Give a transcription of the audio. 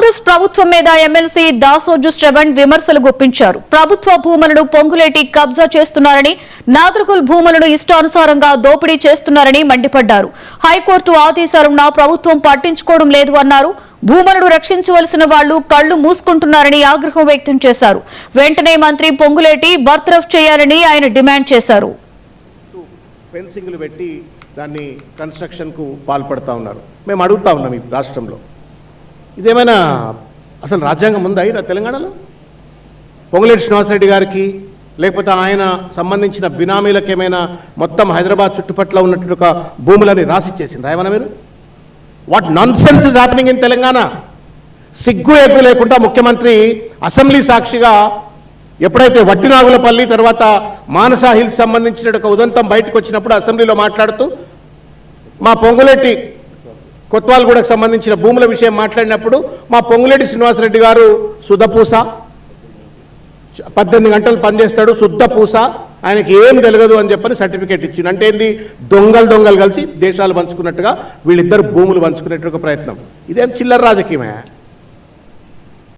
కాంగ్రెస్ ప్రభుత్వం మీద ఎమ్మెల్సీ దాసోజు శ్రవణ్ విమర్శలు గుప్పించారు. ప్రభుత్వ భూములను పొంగులేటి కబ్జా చేస్తున్నారని, నాగరికుల భూములను ఇష్టానుసారంగా దోపిడీ చేస్తున్నారని మండిపడ్డారు. హైకోర్టు ఆదేశాలున్నా ప్రభుత్వం పట్టించుకోవడం లేదు అన్నారు. భూములను రక్షించవలసిన వాళ్లు కళ్లు మూసుకుంటున్నారని ఆగ్రహం వ్యక్తం చేశారు. వెంటనే మంత్రి పొంగులేటి బర్తరఫ్ చేయాలని ఆయన డిమాండ్ చేశారు. ఫెన్సింగ్లు పెట్టి దాన్ని కన్స్ట్రక్షన్కు పాల్పడతా ఉన్నారు. మేము అడుగుతా ఉన్నాం, ఈ రాష్ట్రంలో ఇదేమైనా అసలు రాజ్యాంగం ఉందా ఈ తెలంగాణలో? పొంగులేటి శ్రీనివాసరెడ్డి గారికి లేకపోతే ఆయన సంబంధించిన బినామీలకు ఏమైనా మొత్తం హైదరాబాద్ చుట్టుపట్ల ఉన్నట్టు ఒక భూములని రాసిచ్చేసింది ఏమన్నా మీరు? What non sense is happening in Telangana? సిగ్గు ఎగ్గు లేకుండా ముఖ్యమంత్రి అసెంబ్లీ సాక్షిగా ఎప్పుడైతే వట్టినాగులపల్లి తర్వాత మానసా హిల్స్ సంబంధించిన ఒక ఉదంతం బయటకు వచ్చినప్పుడు అసెంబ్లీలో మాట్లాడుతూ మా పొంగులేటి కొత్వాల్గూడకు సంబంధించిన భూముల విషయం మాట్లాడినప్పుడు మా పొంగులేటి శ్రీనివాసరెడ్డి గారు శుద్ధపూస, 18 గంటలు పనిచేస్తాడు, శుద్ధపూస, ఆయనకి ఏం తెలియదు అని చెప్పని సర్టిఫికేట్ ఇచ్చింది. అంటే ఏంది? దొంగలు కలిసి దేశాలు పంచుకున్నట్టుగా వీళ్ళిద్దరు భూములు పంచుకునేట్టు ఒక ప్రయత్నం. ఇదేం చిల్లర రాజకీయమే?